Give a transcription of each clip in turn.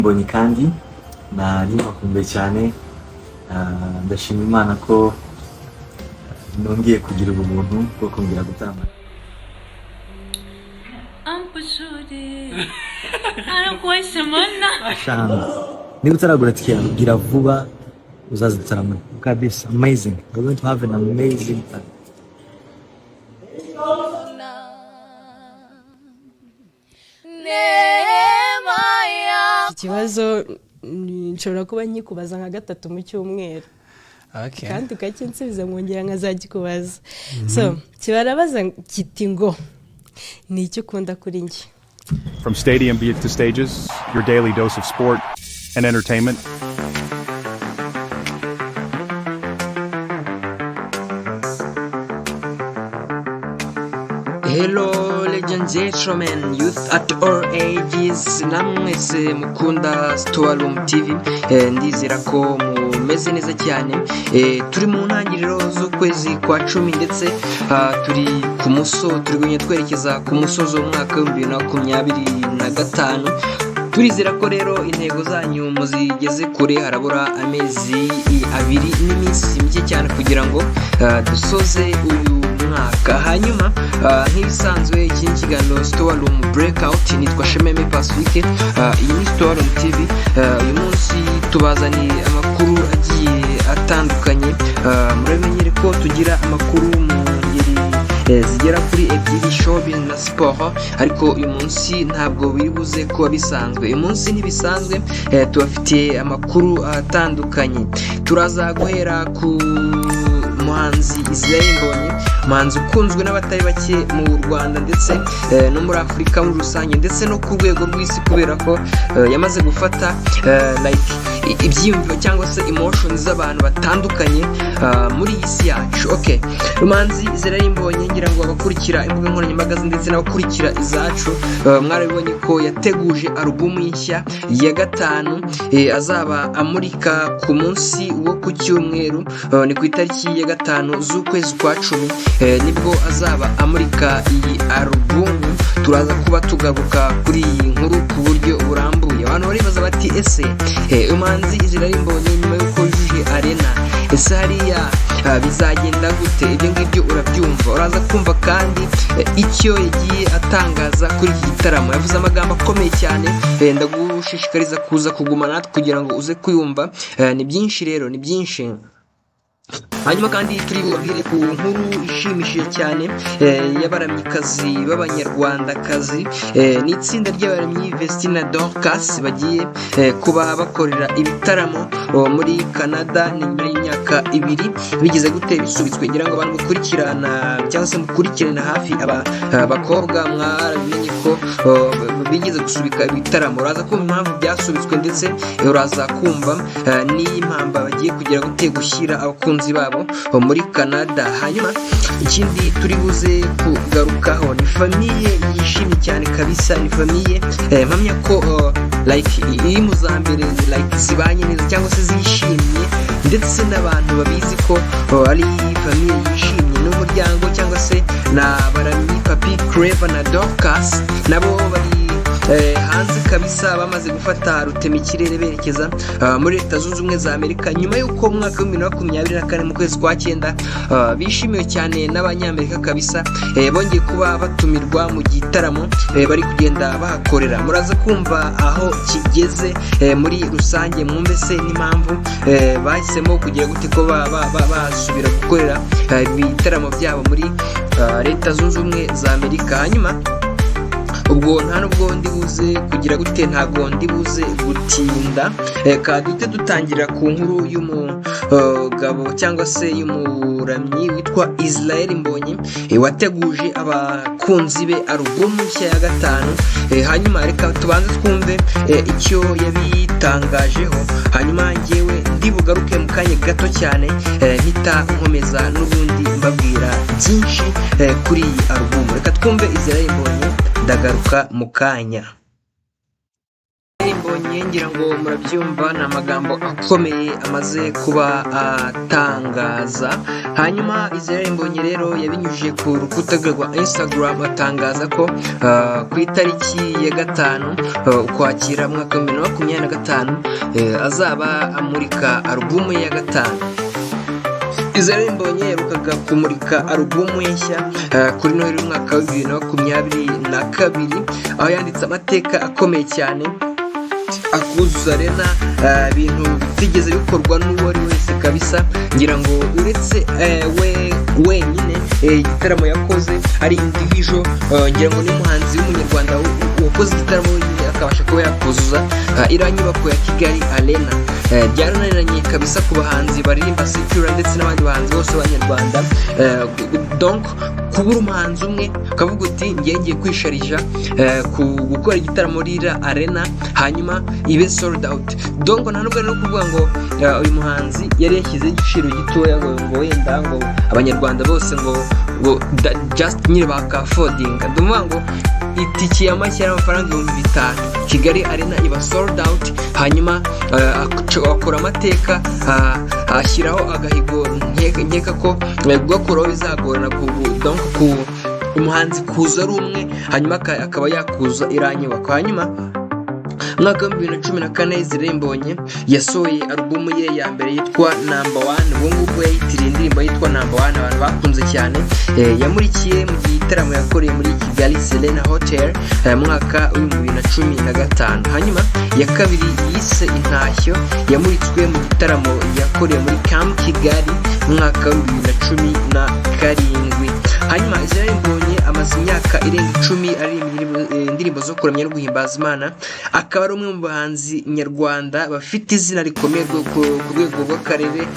Mbonye kandi nari bakumbuye cyane, ndashima Imana ko nongeye kugira ubuntu bwo kongera gutarama. Shana niba utaragura tike yawe gira vuba uzaze dutarama kabisa. Amazing, we're going to have an amazing time. Ikibazo nshobora kuba nyikubaza nka gatatu mu cyumweru. Okay. Kandi gake nsubiza nkongera nkazagikubaza. So kibarabaza kiti ngo ni icyo ukunda kuri njye. From stadium to stages, your daily dose of sport and entertainment. Hello legends, gentlemen, youth at all ages, namwese mukunda Storeroom TV. Ndizera ko mumeze neza cyane. Turi mu ntangiriro z'ukwezi kwa 10 ndetse turi turi twerekeza ku musozo w'umwaka wa 2025. Turizera ko rero intego zanyu muzigeze kure, harabura amezi 2 n'iminsi mike cyane kugira ngo dusoze uyu mwaka. Hanyuma nk'ibisanzwe iki kiganiro Storeroom Breakout nitwa Shememe Pacifique. Iyi ni Storeroom TV. Uyu munsi tubazaniye amakuru agiye atandukanye. Muramenyere ko tugira amakuru mu ngeri zigera kuri 2, shopping na sport, ariko uyu munsi ntabwo biribuze ko bisanzwe. Uyu munsi ntibisanzwe, tubafitiye amakuru atandukanye. Turaza guhera ku muhanzi Mbonye, umuhanzi ukunzwe n'abatari bake mu Rwanda ndetse no muri Afurika muri rusange ndetse no ku rwego rw'isi, kubera ko yamaze gufata ibyiyumviro cyangwa se emotions z'abantu batandukanye muri iyi si yacu. Okay, umuhanzi Mbonye ngira ngo abakurikira imbuga nkoranyambaga ndetse n'abakurikira izacu mwarabibonye ko yateguje album nshya ya 5 azaba amurika ku munsi wo ku cyumweru, ni ku itariki ya 5 z'ukwezi kwa 10 nibwo azaba amurika iyi album. Turaza kuba tugaruka kuri iyi nkuru ku buryo burambuye. Abantu baribaza bati ese umuhanzi Mbonye nyuma yuko yujuje arena, ese hariya bizagenda gute? Ibyo ngibyo urabyumva, uraza kumva kandi icyo yagiye atangaza kuri iki gitaramo. Yavuze amagambo akomeye cyane, ndagushishikariza kuza kuguma natwe kugira ngo uze kuyumva. Ni byinshi rero, ni byinshi. Hanyuma kandi turi bubabwire ku nkuru ishimishije cyane y'abaramyikazi b'abanyarwandakazi. Ni itsinda ry'abaramyi Vestine na Dorcas bagiye kuba bakorera ibitaramo muri Canada nyuma y'imyaka 2 bigeze gutera bisubitswe. Ngira ngo abantu mukurikirana cyangwa se mukurikirana hafi abakobwa mwarabimenye ko bigeze gusubika ibitaramo. Uraza kumva impamvu byasubitswe ndetse uraza kumva n'impamvu bagiye kugira gushyira abakunzi babo muri Canada. Hanyuma ikindi turi buze kugarukaho ni famiye yishimye cyane kabisa. Ni famiye mpamya ko iri mu za mbere zibanye neza cyangwa se zishimye, ndetse n'abantu babizi ko ari famiye yishimye n'umuryango cyangwa se na baramyi Papi Clever na Dorcas nabo bari hanze kabisa, bamaze gufata rutemikirere berekeza muri Leta Zunze Ubumwe za Amerika nyuma y'uko mu mwaka wa 2024 mu kwezi kwa 9 bishimiwe cyane n'abanyamerika kabisa. Bongeye kuba batumirwa mu gitaramo bari kugenda bahakorera. Muraza kumva aho kigeze muri rusange, mwumve se n'impamvu bahisemo kugira gute ko basubira gukorera ibitaramo byabo muri Leta Zunze Ubumwe za Amerika. Hanyuma ubwo nta nubwo ndibuze kugira gute, ntago ndibuze gutinda. Kadute dutangira ku nkuru y'umugabo cyangwa se y'umuramyi witwa Mbonye wateguje abakunzi be album nshya ya 5. Hanyuma reka tubanze twumve icyo yabitangajeho, hanyuma ngewe ndibugaruke mu kanya gato cyane mpita nkomeza n'ubundi mbabwira byinshi kuri iyi album. Reka twumve Mbonye, ndagaruka mu kanya. Mbonye ngira ngo murabyumva ni amagambo akomeye amaze kuba atangaza. Hanyuma Israel Mbonye rero yabinyujije ku rukuta rwe rwa Instagram atangaza ko ku itariki ya 5 Ukwakira mwaka wa 2025 azaba amurika alubumu ya 5. Israel Mbonye yarukaga kumurika alubumu nshya kuri Noheli y'umwaka wa 2022 aho yanditse amateka akomeye cyane akuzuza Arena, ibintu bitigeze bikorwa n'uwo ari wese kabisa. Ngira ngo uretse we wenyine igitaramo yakoze ari individual, ngira ngo ni muhanzi w'umunyarwanda wakoze igitaramo wenyine akabasha kuba yakuzuza iriya nyubako ya Kigali Arena. Byarananiranye kabisa ku bahanzi baririmba Secure ndetse n'abandi bahanzi bose b'abanyarwanda. Donc kubura umuhanzi umwe akavuga uti ngiye kwisharija ku gukora igitaramo muri Arena hanyuma ibe sold out. Donc nta nubwo no kuvuga ngo uyu muhanzi yari yashyize igiciro gitoya ngo wenda ngo abanyarwanda bose ngo just nyine bakafodinga. Ndumva ngo itiki y'amashyi y'amafaranga 5,000 Kigali Arena iba sold out. Hanyuma akora amateka ashyiraho agahigo nkeka ko gukuraho bizagorana ku umuhanzi kuza ari umwe hanyuma akaba yakuza iriya nyubako. Hanyuma mwaka wa 2014 Israel Mbonye yasohoye alubumu ye ya mbere yitwa Number 1. Ubu ngubu yayitiriye indirimbo yitwa Number 1 abantu bakunze cyane. Yamurikiye mu gitaramo yakoreye muri Kigali Serena Hotel mwaka wa 2015. Hanyuma ya kabiri yise Intashyo yamuritswe mu gitaramo yakoreye muri Camp Kigali mwaka wa 2017. Hanyuma Israel Mbonye amaze imyaka irenga 10 ari indirimbo zo kuramya no guhimbaza Imana. Akaba ari umwe mu bahanzi nyarwanda bafite izina rikomeye ku rwego rw'akarere.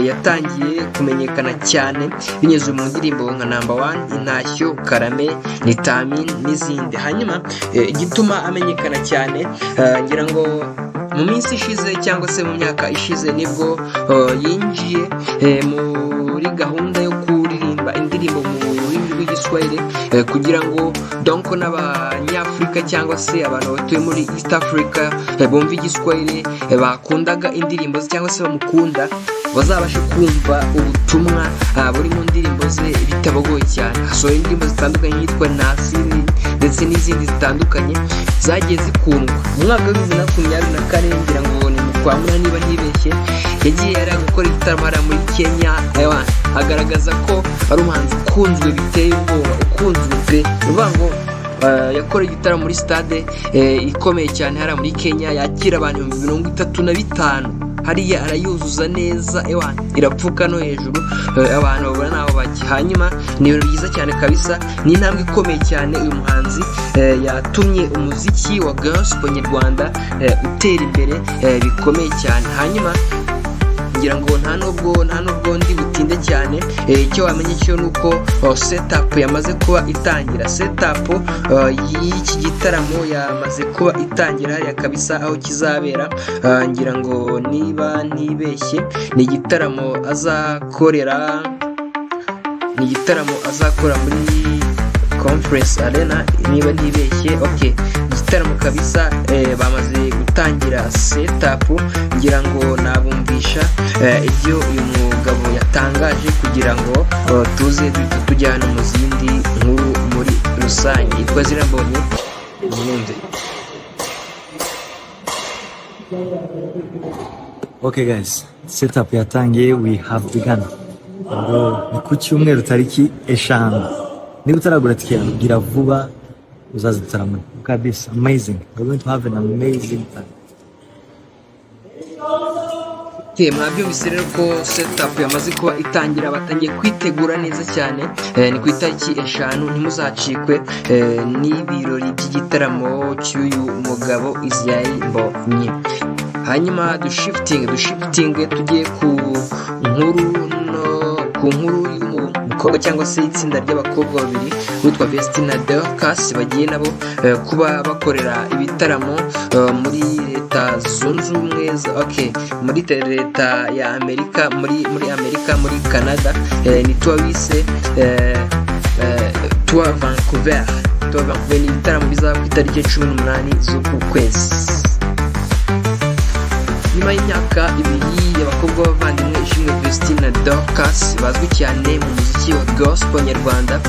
Yatangiye kumenyekana cyane binyuze mu ndirimbo nka Number 1, Intashyo, Karame, Nitamin n'izindi. Hanyuma igituma amenyekana cyane ngira ngo mu minsi ishize cyangwa se mu myaka ishize nibwo yinjiye muri gahunda yo kuririmba indirimbo mu rurimi rw'igiswahili kugira ngo donc n'abanyafurika cyangwa se abantu batuye muri East Africa bumva igiswahili bakundaga indirimbo ze cyangwa se bamukunda bazabashe kumva ubutumwa buri mu ndirimbo ze bitabagoye cyane. Hasohoye indirimbo zitandukanye yitwa Nasiri ndetse n'izindi zitandukanye zagiye zikundwa. Mu mwaka wa 2024 ngira ngo ni mu kwa munani niba ntibeshye yagiye yari gukora igitaramo muri Kenya agaragaza ko ari umuhanzi ukunzwe biteye ubwoba, ukunzwe pe. Uvuga ngo yakora igitaramo muri stade ikomeye cyane hariya muri Kenya yakira abantu 35,000 hariya arayuzuza neza irapfuka no hejuru abantu babona naho bajya. Hanyuma ni ibintu byiza cyane kabisa, ni intambwe ikomeye cyane uyu muhanzi yatumye umuziki wa gospel nyarwanda utera imbere bikomeye cyane. Hanyuma ngira ngo nta nubwo ndi butinde cyane. Icyo wamenye cyo nuko setup yamaze kuba itangira. Setup y'iki gitaramo yamaze kuba itangira hariya kabisa aho kizabera. Ngira ngo niba ntibeshye ni igitaramo azakorera muri Conference Arena niba ntibeshye. Okay, igitaramo kabisa bamaze gutangira setup. Ngira ngo nabumvisha ibyo uyu mugabo yatangaje kugira ngo tuze tujyana mu zindi nkuru muri rusange. Yitwa Israel Mbonye mwumve. Okay guys, setup yatangiye, we have begun. Ni ku cyumweru tariki 5. Niba utaragura tike gira vuba uzaza igitaramo kabisa. Amazing, we're going to have an amazing time. Mwabyumvise rero ko setup yamaze kuba itangira, batangiye kwitegura neza cyane. Ni ku itariki 5 ntimuzacikwe n'ibirori by'igitaramo cy'uyu mugabo Israel Mbonye. Hanyuma dushifting tugiye ku nkuru y'umukobwa cyangwa se itsinda ry'abakobwa babiri witwa Vestine na Dorcas bagiye nabo kuba bakorera ibitaramo muri leta zunze ubumwe muri leta ya Amerika, muri Amerika, muri Canada. Ni tour bise tour Vancouver. Ni ibitaramo bizaba ku itariki 18 z'uku kwezi. nyuma y'imyaka ibiri abakobwa b'abavandimwe Ishimwe Vestine na Dorcas bazwi cyane mu muziki wa gospel nyarwanda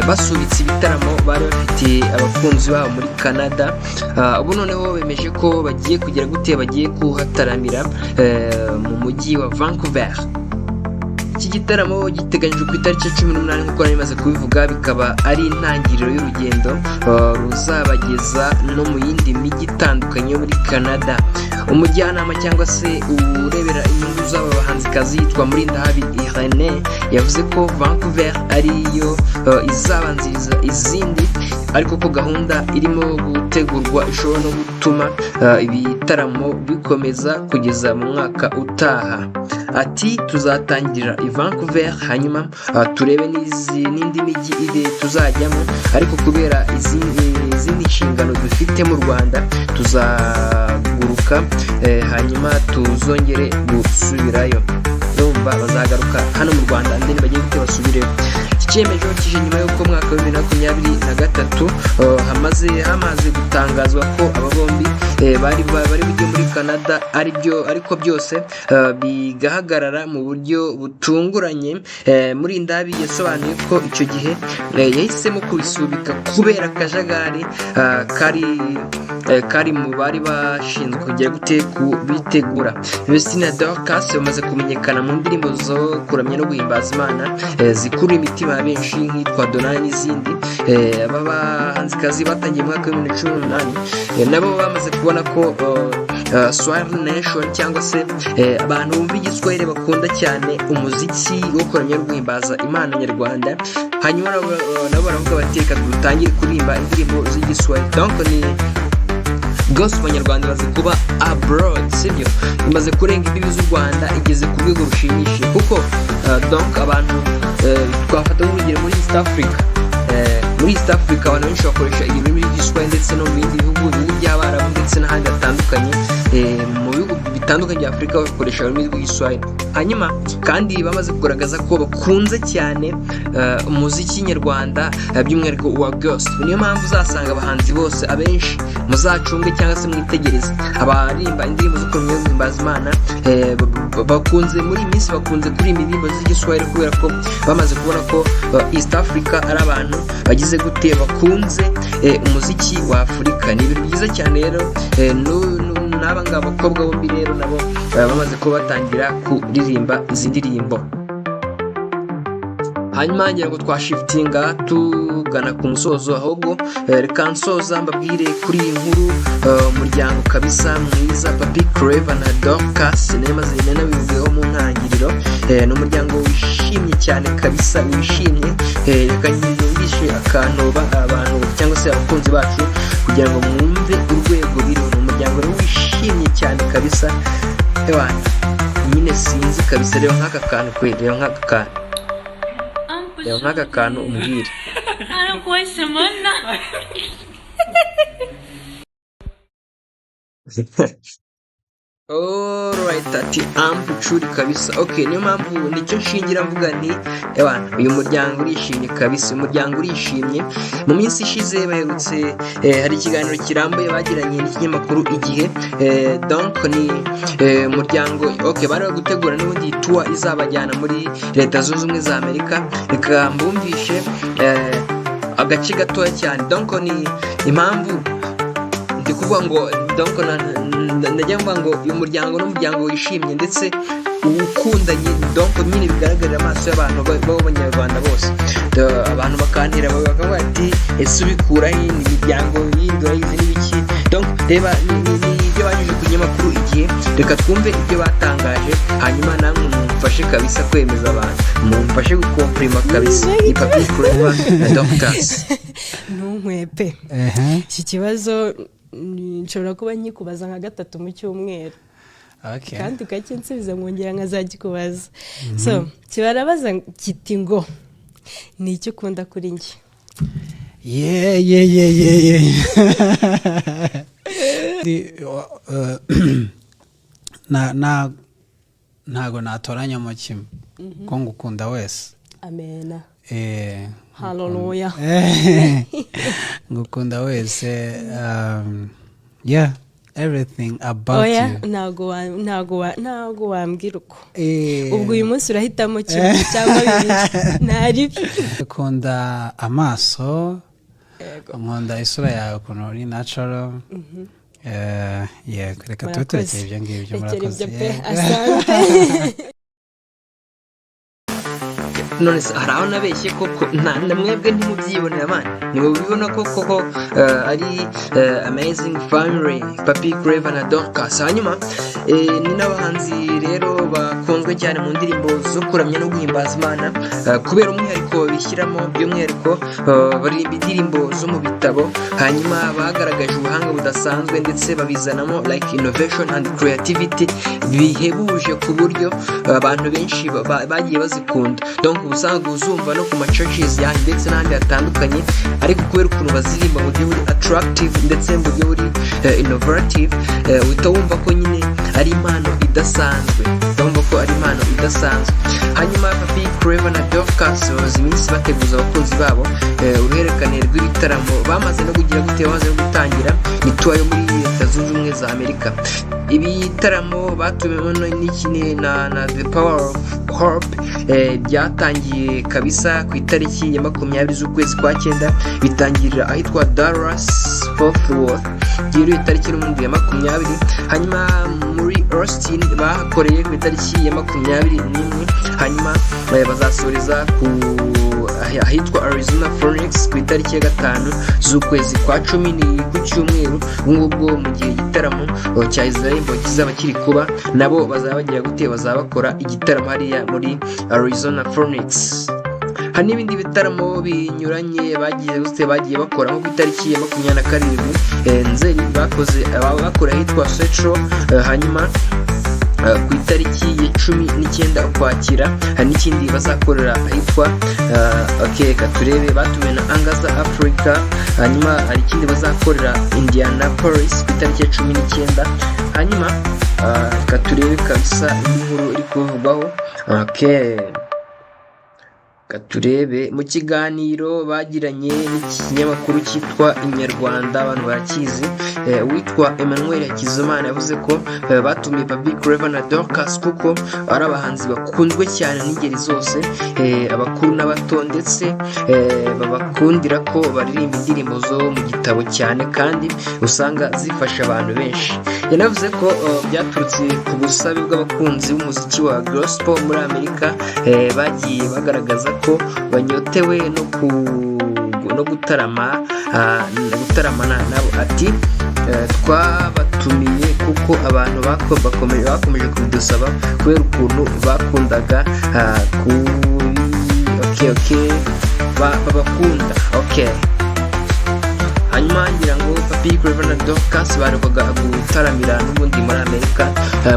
basubitse ibitaramo bari bafite abakunzi babo muri Canada. Ubu noneho bemeje ko bagiye kugera gute, bagiye kuhataramira mu mujyi wa Vancouver. Iki gitaramo giteganyijwe ku itariki 18 nk'uko nari maze kubivuga, bikaba ari intangiriro y'urugendo ruzabageza no mu yindi mijyi itandukanye yo muri Canada. Umujyanama cyangwa se urebera inyungu z'aba bahanzikazi yitwa Murindahabi Irene yavuze ko Vancouver ariyo izabanziriza izindi, ariko ko gahunda irimo gutegurwa ishobora no gutuma ibitaramo bikomeza kugeza mu mwaka utaha. Ati tuzatangira i Vancouver hanyuma turebe n'indi mijyi tuzajyamo, ariko kubera izindi nshingano dufite mu Rwanda tuzaguruka hanyuma tuzongere gusubirayo. Urumva bazagaruka hano mu Rwanda ndetse bagiye basubireyo. Icyemezo kije nyuma y'uko mwaka wa 2023 hamaze gutangazwa ko aba bombi bari bujye muri Canada, ariko byose bigahagarara mu buryo butunguranye. Murindahabi yasobanuye ko icyo gihe yahisemo kubisubika kubera akajagari kari mu bari bashinzwe kujya bitegura. Vestine na Dorcas bamaze kumenyekana mu ndirimbo zo kuramya no guhimbaza Imana zikura imitima ya benshi nk'itwa Donani n'izindi. Aba bahanzikazi batangiye mu mwaka wa 2018 nabo bamaze kubona ko Swahili Nation cyangwa se abantu bumva igiswahili bakunda cyane umuziki wo kuramya no guhimbaza Imana nyarwanda. Hanyuma nabo baravuga bati reka dutangire kuririmba indirimbo z'igiswahili. Donc ni gospel nyarwanda baze kuba abroad, sibyo? Imaze kurenga imbibi z'u Rwanda, igeze ku rwego rushimishije kuko donc abantu twafata nk'urugero muri East Africa. Muri East Africa abantu benshi bakoresha ibintu by'igiswahili ndetse no mu bindi bihugu by'Abarabu ndetse n'ahandi hatandukanye. Mu bihugu bitandukanye bya Afurika bakoresha ururimi rw'igiswahili. Hanyuma kandi bamaze kugaragaza ko bakunze cyane umuziki nyarwanda by'umwihariko wa gospel. Niyo mpamvu uzasanga abahanzi bose abenshi muzacunge cyangwa se mwitegereze abarimba indirimbo zo kuramya no guhimbaza Imana bakunze muri iyi minsi bakunze kuririmba indirimbo z'igiswahili kubera ko bamaze kubona ko East Africa ari abantu bagize gute bakunze umuziki wa Afurika. Ni ibintu byiza cyane rero. N'abangaba abakobwa bombi rero nabo bamaze kuba batangira kuririmba izi ndirimbo. Hanyuma ngira ngo twashiftinga tugana ku musozo, ahubwo reka nsoza mbabwire kuri iyi nkuru umuryango kabisa mwiza Papi Clever na Dorcas nemaze nabivuyeho mu ntangiriro. Ni umuryango wishimye cyane kabisa, wishimye. Reka nyumvishe akantoba abantu cyangwa se abakunzi bacu kugira ngo mwumve urwego biriho. Ni umuryango wishimye cyane kabisa. Nyine sinzi kabisa, rero nk'aka kantu kwe, rero nk'aka kantu umbwire. Alright, ati ampucuri kabisa. Okay, niyo mpamvu nicyo nshingira mvuga nti uyu muryango urishimye kabisa. Umuryango urishimye. Mu minsi ishize baherutse hari ikiganiro kirambuye bagiranye n'ikinyamakuru Igihe. Donc ni umuryango bari gutegura n'ubundi tour izabajyana muri Leta Zunze Ubumwe za Amerika. Reka mbumvishe agace gatoya cyane. Donc ni impamvu ndi kuvuga ngo donc ndajya mvuga ngo uyu muryango n'umuryango wishimye ndetse ukundanye. Donc nyine bigaragarira amaso y'abantu b'abanyarwanda bose. Abantu bakantira bakavuga ati ese ubikuraho imiryango yindi izi n'ibiki. Donc reba ibyo banyuje ku kinyamakuru Igihe. Reka twumve ibyo batangaje hanyuma namwe mumfashe kabisa kwemeza abantu, mumfashe gukomprima kabisa. Ni Papi Clever na Dorcas. Ntunkwepe iki kibazo nshobora kuba nkikubaza nka gatatu mu cyumweru. Kandi kake nsubiza nkongera nkazagikubaza. So kibarabaza kiti ngo ni icyo ukunda kuri njye? ntago natoranya mu kimwe ko ngukunda wese. Amena. Hallelujah. Ngukunda wese. everything about oya you. ntago wambwira uko Eh, ubwo uyu munsi urahitamo kimwe cyangwa bibiri ntaribi ukunda amaso, nkunda isura yawe ukuntu uri natural. Yeah, reka tuterekeye ibyo ngibyo murakoze. none se hari aho nabeshye koko na mwebwe ntimubyibonera abana nimubibona ko koko ari amazing family Papi Clever na Dorcas. hanyuma ni n'abahanzi rero bakunzwe cyane mu ndirimbo zo kuramya no guhimbaza Imana kubera umwihariko bishyiramo, by'umwihariko baririmba indirimbo zo mu bitabo, hanyuma bagaragaje ubuhanga budasanzwe ndetse babizanamo like innovation and creativity bihebuje ku buryo abantu benshi bagiye bazikunda. donc ubusanzwe uzumva no ku ma churches ya ndetse n'ahandi hatandukanye, ariko kubera ukuntu baziririmba mu buryo buri attractive ndetse mu buryo buri innovative, uhita wumva ko nyine ari impano idasanzwe, urumva ko ari impano idasanzwe. hanyuma Papi Clever na Dorcas bamaze iminsi bateguza abakunzi babo uruhererekane rw'ibitaramo bamaze no kugira gute, bamaze no gutangira ni tour yo muri Leta Zunze Ubumwe za Amerika. ibitaramo batumiwemo n'ikine na The Power of Hope byatangiye kabisa ku itariki ya 20 z'ukwezi kwa 9, bitangirira ahitwa Dallas Fort Worth giro itariki n'umundi ya 20. hanyuma muri Austin bahakoreye ku itariki ya 21, hanyuma bazasoreza ku ahitwa Arizona Phoenix ku itariki ya 5 z'ukwezi kwa 10 ku cyumweru. ubwo mu gihe igitaramo cya Israel kizaba kiri kuba, nabo bazaba bagira gute, bazaba bakora igitaramo hariya muri Arizona Phoenix. hari n'ibindi bitaramo binyuranye bagiye bakora nko ku itariki ya 27 Nzeri bakora ahitwa Central, hanyuma ku itariki ya 19 Ukwakira hari n'ikindi bazakorera ahitwa reka turebe, batumiwe na Angaza Africa, hanyuma hari ikindi bazakorera Indianapolis ku itariki ya 19. hanyuma reka turebe kabisa inkuru iri kuvugwaho. turebe mu kiganiro bagiranye n'ikinyamakuru cyitwa Inyarwanda, abantu barakizi, witwa Emmanuel Hakizimana yavuze ko batumiye Papi Clever na Dorcas kuko ari abahanzi bakunzwe cyane n'ingeri zose, abakuru n'abato, ndetse babakundira ko baririmba indirimbo zo mu gitabo cyane kandi usanga zifasha abantu benshi. yanavuze ko byaturutse ku busabe bw'abakunzi b'umuziki wa gospel muri Amerika, bagiye bagaragaza ko banyotewe no gutaramana nabo. ati twabatumiye kuko abantu bakomeje kubidusaba kubera ukuntu bakundaga babakunda. hanyuma ngira ngo Papi Clever na Dorcas barebaga gutaramira n'ubundi muri Amerika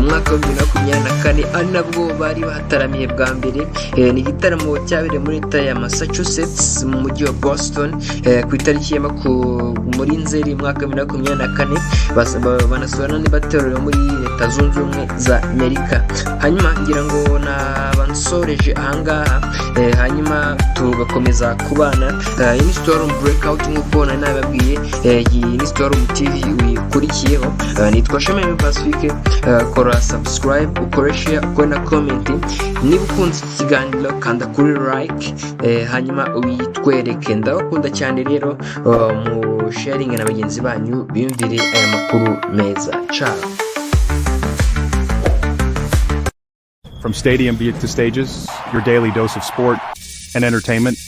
mwaka wa 2024, ari nabwo bari bahataramiye bwa mbere. ni igitaramo cyabereye muri leta ya Massachusetts mu mujyi wa Boston ku itariki ya muri Nzeri mwaka wa 2024, banasohora n'ibaterero muri Leta Zunze Ubumwe za Amerika. hanyuma ngira ngo bansoreje ahangaha, hanyuma tugakomeza kubana. iyi ni Storm Breakout nk'uko nari nababwiye, iyi ni Storm TV wikurikiyeho. nitwa Shema Pacifique, kora subscribe, ukore share, ukore na comment. niba ukunze iki kiganiro kanda kuri like, hanyuma uyitwereke. ndabakunda cyane rero, mu sharing na bagenzi banyu biyumvire aya makuru meza. Ciao. From stadium to stages, your daily dose of sport and entertainment